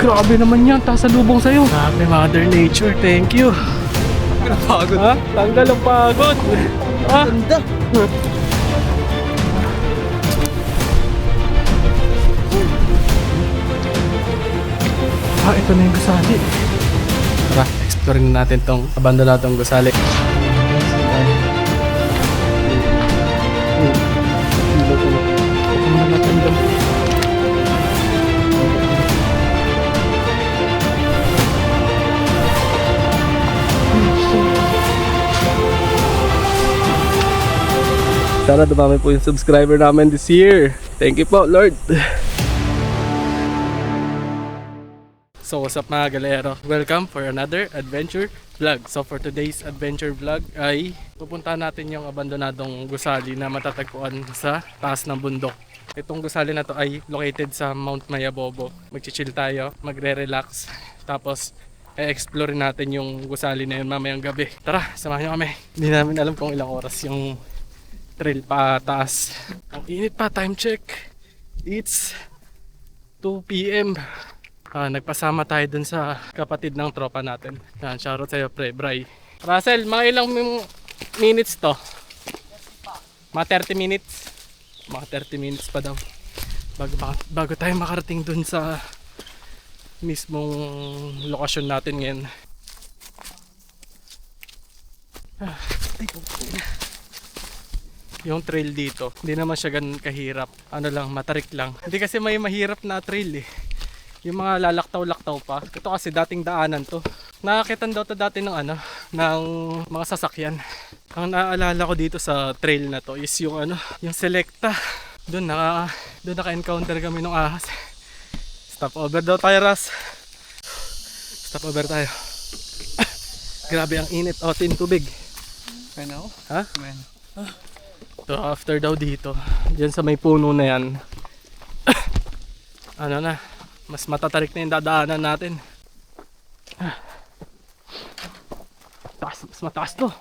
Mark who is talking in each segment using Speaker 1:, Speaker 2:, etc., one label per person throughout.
Speaker 1: grabe naman yan. Tasalubong sa'yo. Grabe, Mother Nature. Thank you.
Speaker 2: Napagod.
Speaker 1: Ha? Tanggal ang pagod. Ha?
Speaker 2: Ganda.
Speaker 1: Ito na yung gusali. Tara, exploring na natin tong abandonadong gusali. Sana dumami po yung subscriber namin this year. Thank you po, Lord. So what's up mga galero? Welcome for another adventure vlog. So for today's adventure vlog ay pupuntahan natin yung abandonadong gusali na matatagpuan sa taas ng bundok. Itong gusali na to ay located sa Mount Mayabobo. Magchichill tayo, magre-relax, tapos i-explore natin yung gusali na yun mamayang gabi. Tara, samahan nyo kami. Hindi namin alam kung ilang oras yung trail pa taas. Ang init pa, time check. It's 2 PM. Nagpasama tayo dun sa kapatid ng tropa natin. Yan, shoutout sa'yo pre, Bray. Russell, mga ilang minutes to? Mga 30 minutes? Mga 30 minutes pa daw. Bago tayo makarating dun sa mismong lokasyon natin ngayon. Yung trail dito, hindi naman siya ganun kahirap. Ano lang, matarik lang. Hindi kasi may mahirap na trail eh. Yung mga lalaktaw-laktaw pa. Ito kasi dating daanan to. Nakakitan daw to dati ng ng mga sasakyan. Ang naaalala ko dito sa trail na to is yung yung Selecta. Doon naka-encounter kami ng ahas. Stop over daw tayo, Ras. Stop over tayo. Grabe ang init. O, tin tubig.
Speaker 2: Ano?
Speaker 1: Ha?
Speaker 2: Man.
Speaker 1: So after daw dito, diyan sa may puno na yan, mas matatarik na yung dadaanan natin. Mas mataas to.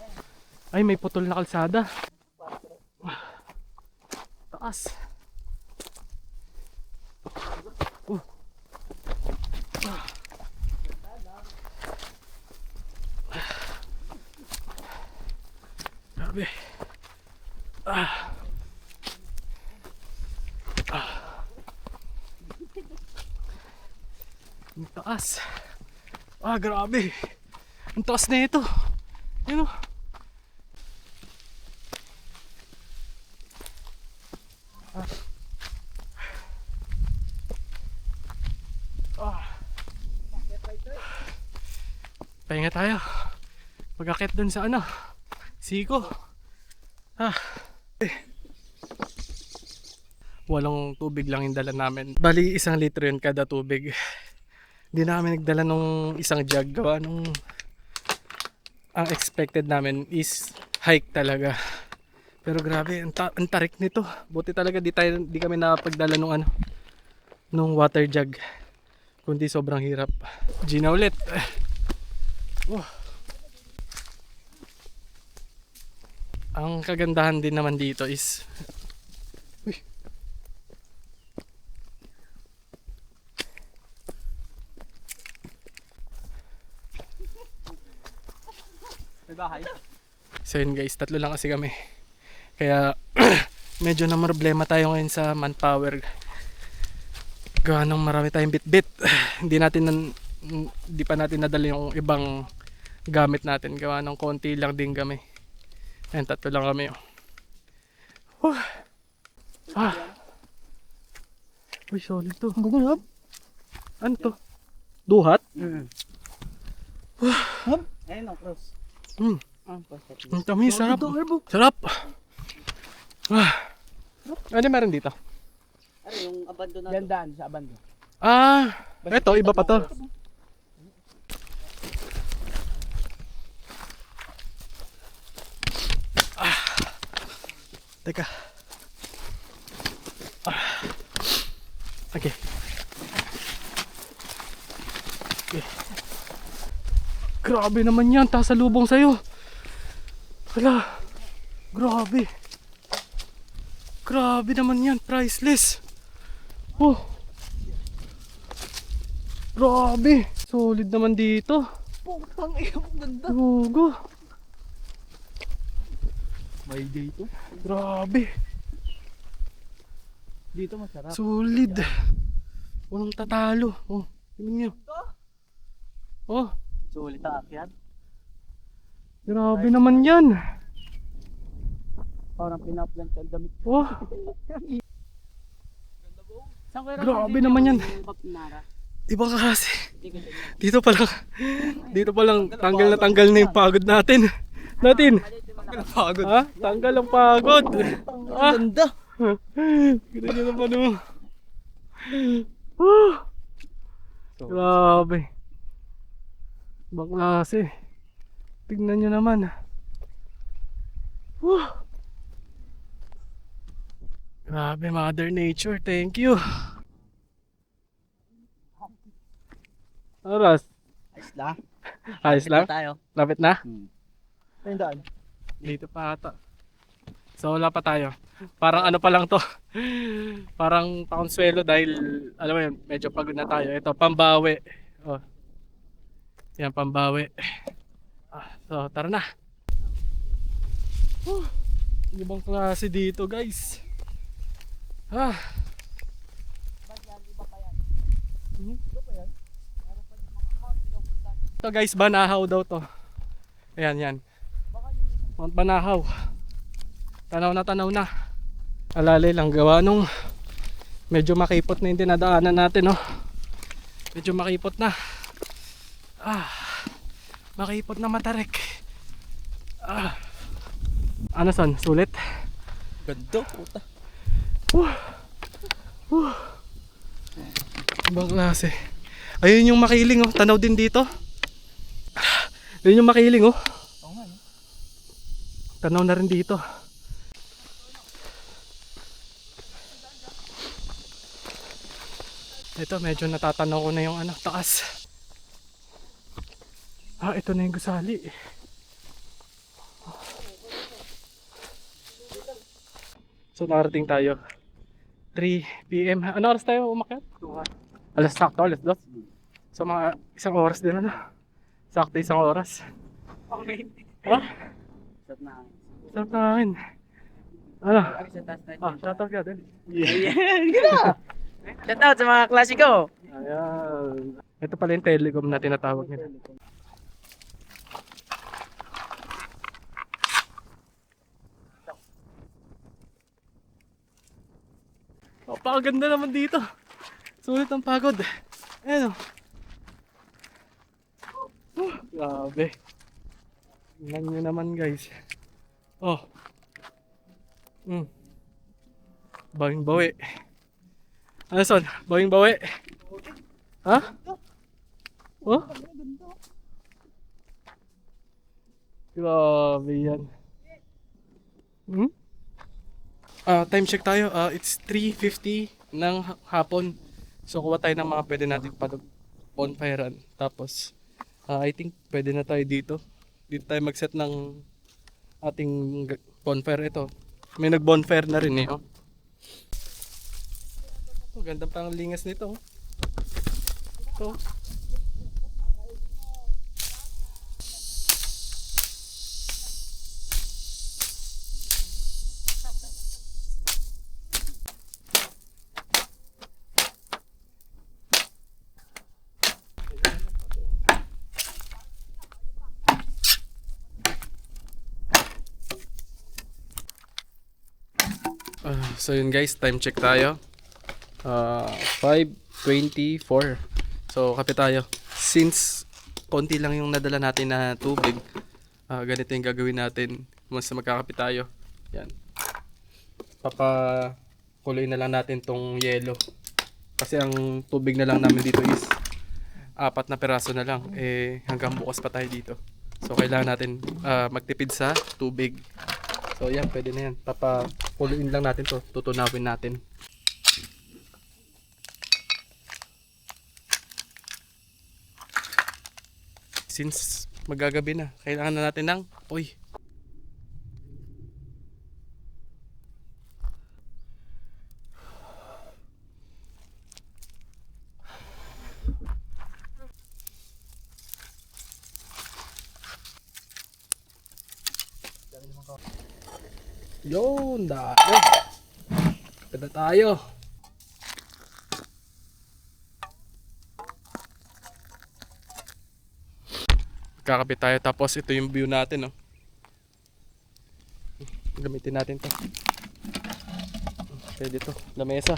Speaker 1: Ay, may putol na kalsada. Taas. Grabe. Ang taas. Grabe. Ang taas na ito. Yun o. Pahinga tayo. Pag-akit dun sa Siko. Walang tubig lang yung dala namin. Bali 1 litro yun kada tubig. Hindi namin nagdala nung isang jug. Gawa nung ang expected namin is hike talaga. Pero grabe, ang tarik nito. Buti talaga di kami nakapagdala nung water jug. Kundi sobrang hirap. Gina ulit. Ang kagandahan din naman dito is
Speaker 2: Bahay.
Speaker 1: so yun guys, 3 lang kasi kami. Kaya medyo na problema tayo ngayon sa manpower. Gawa nung marami tayong bit-bit. Hindi pa natin nadala yung ibang gamit natin. Gawa nung konti lang din kami. Ayan, 3 lang kami. Uy, solid to.
Speaker 2: Gugulap.
Speaker 1: Ano to? Duhat?
Speaker 2: Ayun ang cross.
Speaker 1: Ang tamis, sarap. Sarap. Ano meron dito?
Speaker 2: Ano yung abandonado?
Speaker 3: Gandaan sa abando.
Speaker 1: Eto, iba pa to. Teka. Okay. Grabe naman yan, tasalubong sa'yo. Hala, grabe. Grabe naman yan, priceless. Grabe, solid naman dito.
Speaker 2: Putang ina, ang ganda.
Speaker 1: Gogo.
Speaker 2: May dito.
Speaker 1: Grabe,
Speaker 2: Dito masarap.
Speaker 1: solid. Walang tatalo. Oh, tingnan nyo. Oh,
Speaker 2: Sulit ang akyat.
Speaker 1: grabe naman yan.
Speaker 2: Parang pinaplant ang damit.
Speaker 1: Oh,
Speaker 2: Saan kayo
Speaker 1: grabe naman yan. Iba ka kasi. Dito pa lang tanggal na yung pagod natin.
Speaker 2: Pagod.
Speaker 1: Ha? Tanggal ang pagod. Ah,
Speaker 2: Ganda.
Speaker 1: kita nyo naman oh. Grabe. Ibang klase. Tignan nyo naman. Grabe, Mother Nature. Thank you. Oras.
Speaker 2: Ayos lang.
Speaker 1: Ayos lang?
Speaker 2: Tayo.
Speaker 1: Lapit na?
Speaker 2: Ayun daan.
Speaker 1: Dito pa ata. So wala pa tayo. Parang ano pa lang to. Parang pakonsuelo dahil alam mo yun, medyo pagod na tayo. Ito, pambawi. Oh. Yan, pambawi. So tara na. Ibang klase dito guys. Ito guys, Banahaw daw to. Ayan, yan. Mount Banahaw. Tanaw na. Alalay lang gawa nung medyo makipot na yung dinadaanan natin, no. Medyo makipot na. Makipot na matarik. Ano son? Sulit?
Speaker 2: Ganda, puta.
Speaker 1: Ibang klase. Ayun yung makiling, oh. Tanaw din dito. Ayun yung makiling, oh.
Speaker 2: Oo nga, no?
Speaker 1: Tanaw na rin dito. Ito, medyo natatanaw ko na yung ano, taas. Ito na yung gusali. So nakarating tayo 3 PM. Ano oras tayo umakyat? Alas 2. So mga isang oras din ano. Sakto isang oras.
Speaker 2: Okay.
Speaker 1: Ha?
Speaker 2: Sarap na.
Speaker 1: Sarap na hangin. Ano?
Speaker 2: Sa taas na.
Speaker 1: Shoutout ka din.
Speaker 2: Shout out sa mga klasiko.
Speaker 1: Ayan. Ito pala yung telecom na tinatawag nila. Pakaganda naman dito. Sulit ang pagod. Ayan o. Grabe. Tingnan nyo naman guys. Oh. Bawing bawi. Ano son? Bawing bawi. Ha? Oh? Grabe yan. Time check tayo. It's 3:50 ng hapon. So kuha tayo ng mga pwede natin bonfirean. Tapos I think pwede na tayo dito. Dito tayo mag-set ng ating bonfire ito. May nag-bonfire na rin eh. Oh. Gandang panglingas nito. Ito. So yun guys, time check tayo. 5:24. So kape tayo. Since konti lang yung nadala natin na tubig, ganito yung gagawin natin. Once na magkakape tayo, yan. Papakuloy na lang natin tong yelo. Kasi ang tubig na lang namin dito is 4 na peraso na lang. Hanggang bukas pa tayo dito. So kailangan natin magtipid sa tubig. So yan, pwede na yan. Papakuluin lang natin to. Tutunawin natin. Since magagabi na, kailangan na natin ng apoy. Yun, dami. Kapit na tayo. Kakapit tayo tapos ito yung view natin, no. Gamitin natin to. Pwede to, lamesa.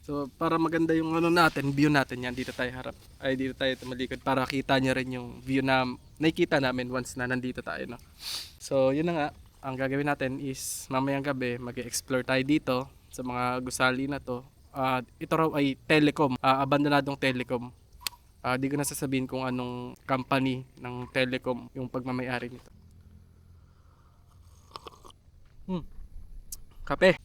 Speaker 1: So para maganda yung ano natin, view natin yan, dito tayo harap. Ay dito tayo tumalikod para kita nyo rin yung view na nakikita namin once na nandito tayo, no. So yun na nga, ang gagawin natin is mamayang gabi mag-explore tayo dito sa mga gusali na to. Ito raw ay telecom, abandonadong telecom. Di ko na sasabihin kung anong company ng telecom yung pagmamayari nito. Kape.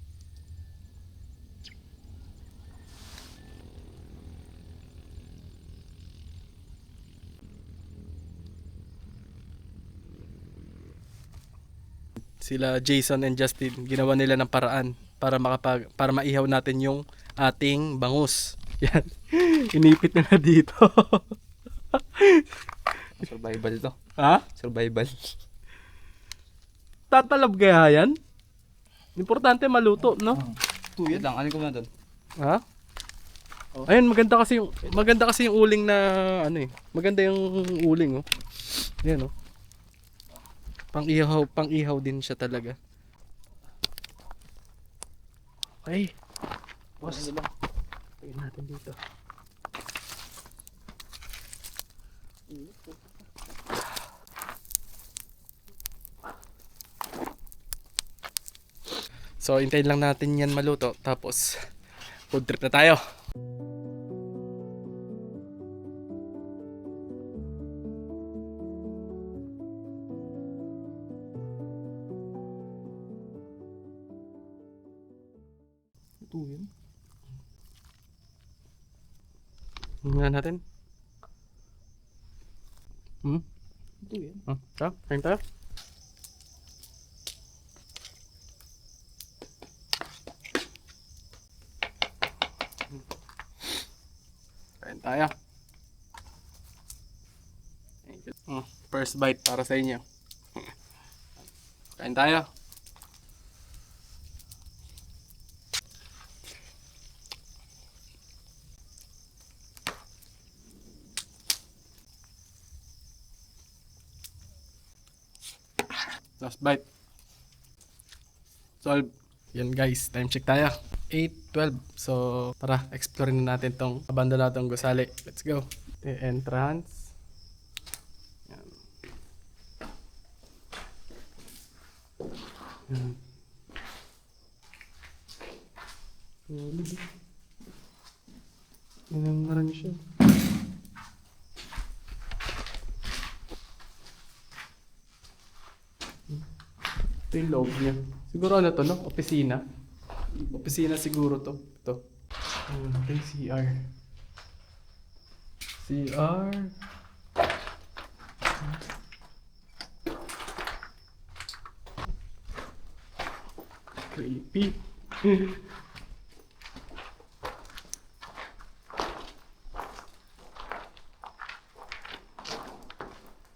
Speaker 1: Sila Jason and Justin, ginawa nila ng paraan para maihaw natin yung ating bangus. Yan. Inipit nila dito.
Speaker 3: Survival to.
Speaker 1: Ha?
Speaker 3: Survival.
Speaker 1: Tatalab kaya yan? Importante maluto, no?
Speaker 3: Wait lang, ano ko na doon?
Speaker 1: Ha? Ayun, maganda kasi yung uling na ano eh. Maganda yung uling, oh. Yan, oh. Pang-ihaw din siya talaga. Okay. Boss. Lagyan natin dito. So, hintayin lang natin yan maluto. Tapos, food trip na tayo. Ito yun. Tingnan natin.
Speaker 3: Ito yan.
Speaker 1: Kain tayo. Kain tayo. First bite para sa inyo. Kain tayo. Last bite. Solve. Yan guys, time check tayo. 8:12. So, tara, explore na natin tong abandonadong gusali. Let's go. The entrance. Yan. Yan. Yan ang naran siya. Ito yung loob niya. Siguro ano to, no? Opisina. Opisina siguro to. Ito. Ito yung CR. CR. Creepy.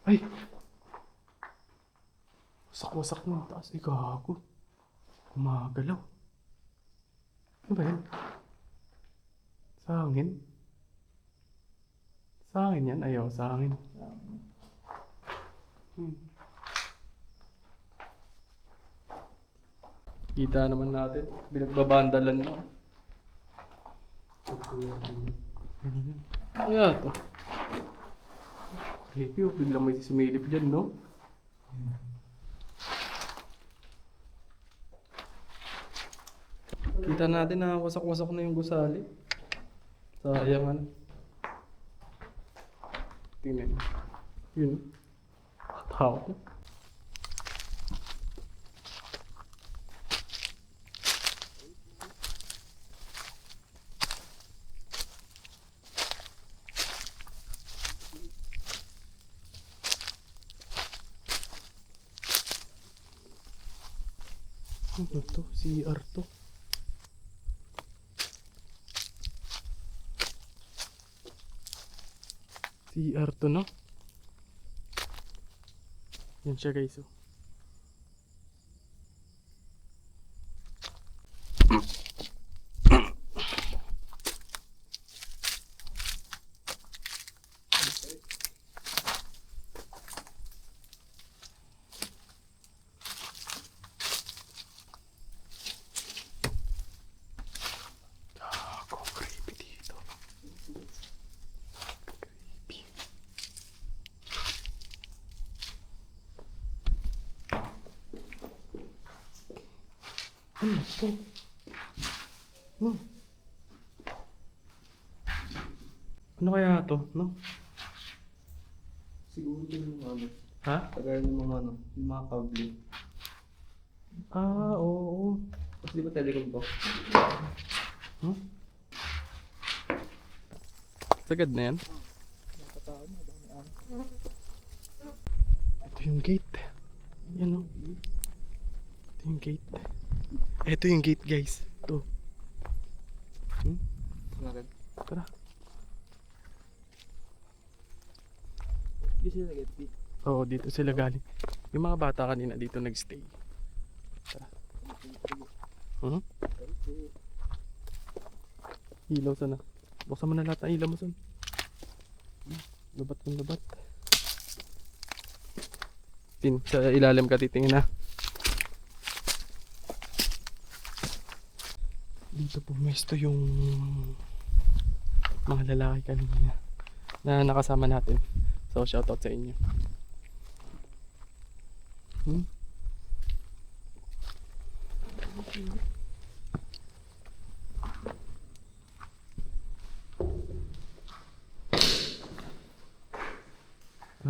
Speaker 1: Ay! Wasak-wasak ng taas. Ay, gago. Gumagalaw. Ano ba yan? Sangin? Sangin yan? Ayaw, sangin. Kita naman natin. Binagbabandalan mo. Ano yan to? Creepy, oh. Biglang may sumilip dyan, no? Kita natin na wasak-wasak na yung gusali. Sayang ano. Tingnan. Yun. Tao. Ano to? CR to. CR to, no? Yan siya guys, oh. Gago, creepy dito. Creepy. Ano to? No. Ano kaya to, no?
Speaker 3: Siguro yung ano.
Speaker 1: Ha?
Speaker 3: Tagay ng mga ano. Yung mga kable.
Speaker 1: Ah, oo.
Speaker 3: Tapos di ba telecom to?
Speaker 1: Huh? Sagad na yan? Ito yung gate. Yan o. Ito yung gate. Ito yung gate guys. Ito.
Speaker 3: Natin.
Speaker 1: Tara.
Speaker 2: Di sila nag-get fit.
Speaker 1: Oo, dito sila galing. Yung mga bata kanina dito nagstay. Tara. Ilaw sana. Buksan mo na lahat ng ilaw mo son. Lubat ng lubat. Tin, sa ilalim ka titingin na. Dito pumesto yung mga lalaki kanina na nakasama natin. So shoutout sa inyo.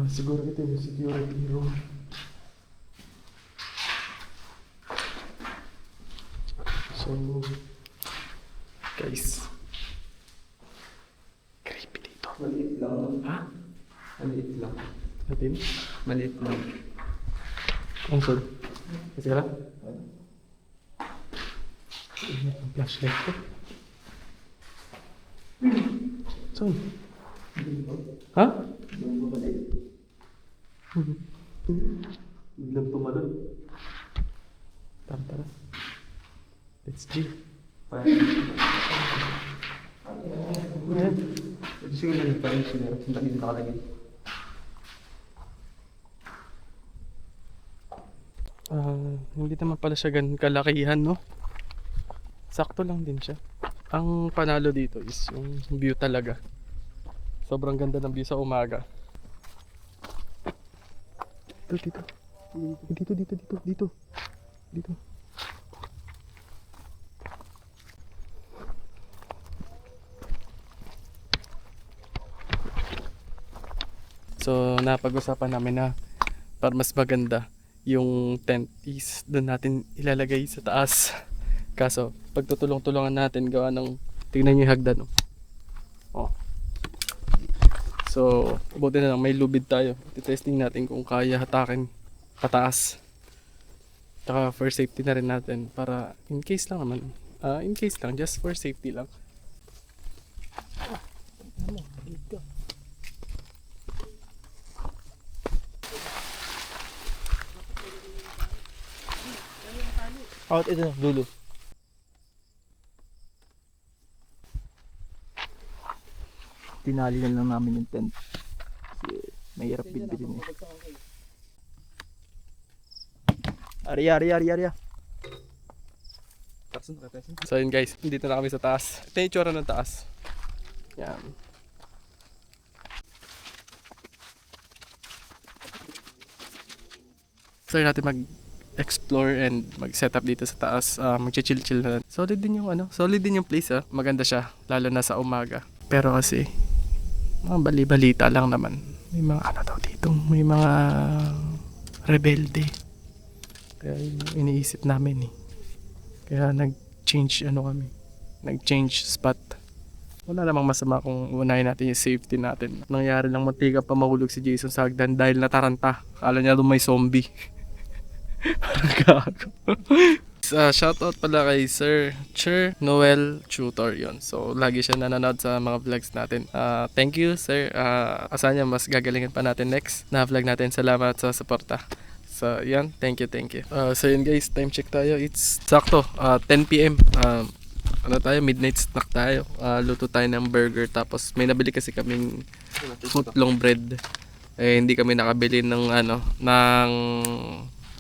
Speaker 1: Siguro ito yung security room. So, guys, creepy dito.
Speaker 3: Maliit lang.
Speaker 1: Ha?
Speaker 3: Maliit lang.
Speaker 1: Natin?
Speaker 3: Maliit lang.
Speaker 1: Ang sol. Kasi ka lang? Ang flashlight ko. Son? Ha? Biglang tumalon. Tara, tara. Let's G. Ayan.
Speaker 3: Ito siguro na pa rin sila. Sunda dito nakalagay.
Speaker 1: Hindi naman pala siya ganun kalakihan, no? Sakto lang din siya. Ang panalo dito is yung view talaga. Sobrang ganda ng view sa umaga. Dito. Dito. So, napag-usapan namin na para mas maganda yung tent is doon natin ilalagay sa taas. Kaso, pagtutulong-tulungan natin gawa ng tingnan nyo yung hagdan. Oh. So, buti na lang may lubid tayo. Testing natin kung kaya hatakin pataas. Tsaka for safety na rin natin para in case lang naman. In case lang, just for safety lang.
Speaker 2: Out ito, dulo. Tinali na lang namin yung tent. Kasi mahirap bilbilin eh. Ari.
Speaker 1: So yun guys, dito na kami sa taas. Ito yung itsura ng taas. Yan. So yun natin mag-explore and mag-setup dito sa taas. Mag-chill na. Solid din yung place ah. Maganda siya, lalo na sa umaga. Pero kasi, mga bali-balita lang naman. May mga dito, may mga rebelde. Kaya yun yung iniisip namin eh. Kaya nag-change spot. Wala namang masama kung unahin natin yung safety natin. Nangyari lang muntika pa mahulog si Jason sa hagdan dahil nataranta. Akala niya doon may zombie. Parang gago. Shoutout pala kay Sir Noel Tutor yon. So lagi siya nanonood sa mga vlogs natin. Thank you sir. Asahan niya mas gagalingan pa natin next na vlog natin. Salamat sa suporta. So yan, thank you. So yun guys, time check tayo. It's sakto 10 PM. Midnight snack tayo. Luto tayo ng burger, tapos may nabili kasi kaming footlong bread. Hindi kami nakabili ng ng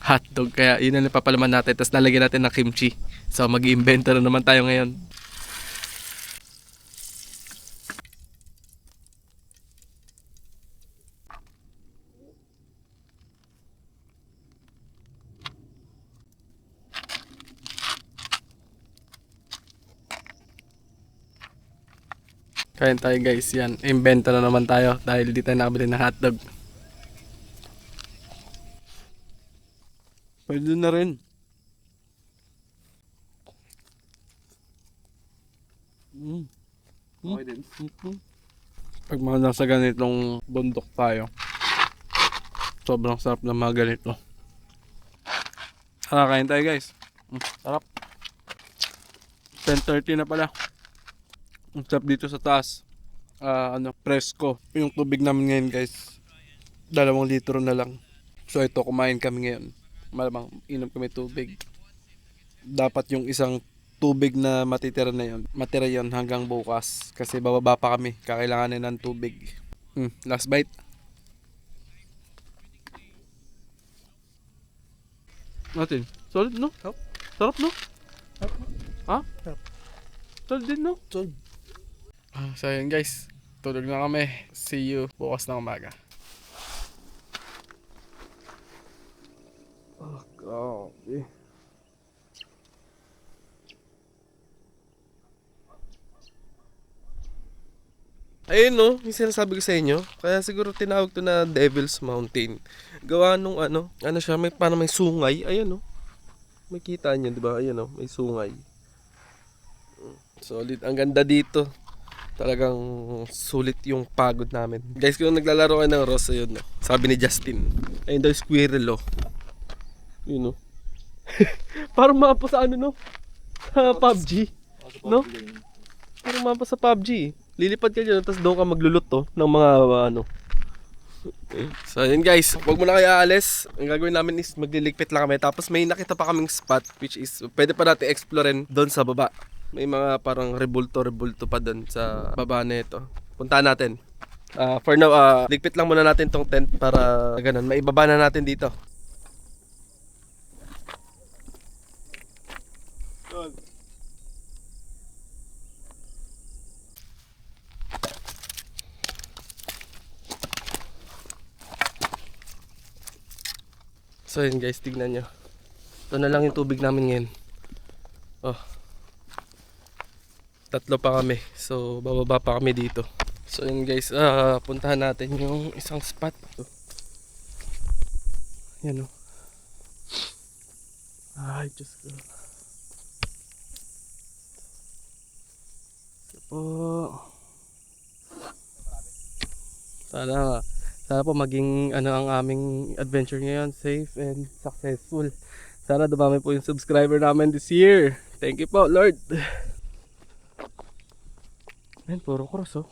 Speaker 1: hotdog, kaya yun ang papalaman natin, tapos lalagyan natin ng kimchi. So mag-iimbento na naman tayo ngayon. Kain tayo guys, yan. Invento na naman tayo dahil di tayo nakabili ng hotdog. Pwede na rin.
Speaker 3: Okay din.
Speaker 1: Pag mga nasa ganitong bundok tayo, sobrang sarap na mga ganito. Kain tayo guys. Sarap. 10:30 na pala. Ang sarap dito sa taas. Presko. Yung tubig namin ngayon guys, 2 litro na lang. So ito, kumain kami ngayon. Malamang inom kami tubig. Dapat yung isang tubig na matitira yon hanggang bukas. Kasi bababa pa kami. Kakailanganin ng tubig. Last bite. Natin. Solid no? Sarap no? Ha? Solid din no? Solid. So yun guys, tulog na kami. See you bukas ng umaga. Grabe.
Speaker 4: Ayun no, yung sinasabi ko sa inyo. Kaya siguro tinawag to na Devil's Mountain. Gawa nung siya, parang may sungay. Ayun no. May kita niyo, di ba? Ayun no, may sungay. Solid. Ang ganda dito. Talagang sulit yung pagod namin. Guys, kung naglalaro kayo ng Ross, ayun no. Sabi ni Justin. Ayun daw, squirrel oh. Yun no. Parang mapa sa no? Sa PUBG. No? Parang mapa sa PUBG. Lilipad ka dyan, tapos doon ka magluluto ng mga So yun guys, huwag mo na kayo aalis. Ang gagawin namin is magliligpit lang kami. Tapos may nakita pa kaming spot, which is pwede pa natin explorein doon sa baba. May mga parang rebulto pa doon sa baba na ito. Puntahan natin. For now, ligpit lang muna natin tong tent para ganun, maibaba na natin dito. So yun guys, tignan nyo. Ito na lang yung tubig namin ngayon. 3 pa kami. So bababa pa kami dito. So yun guys, puntahan natin yung isang spot. Yan o. Ay, Diyos ko. Ito po. Sana po maging ang aming adventure ngayon, safe and successful. Sana dumami po yung subscriber namin this year. Thank you po, Lord. Man, puro cross oh.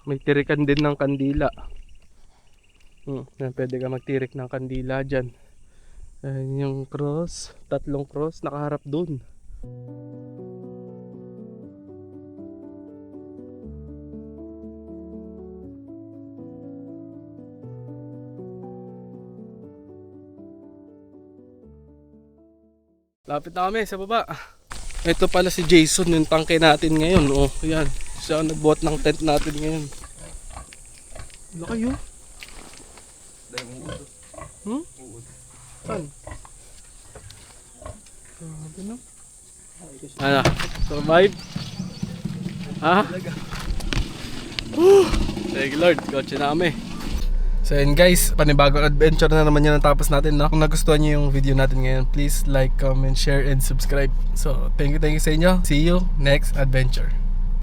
Speaker 4: May tirikan din ng kandila. Pwede ka magtirik ng kandila dyan. Ayan yung cross, 3 cross nakaharap dun. Lapit na kami sa baba. Ito pala si Jason, yung tangke natin ngayon. Oh, yan. Siya ang nagbuhat ng tent natin ngayon. Wala kayo? Saan? Sabi na. Survive? Thank you Lord, kotse na kami. So yun guys, panibagong adventure na naman yan ang tapos natin, no? Kung nagustuhan nyo yung video natin ngayon, please like, comment, share, and subscribe. So thank you sa inyo. See you next adventure.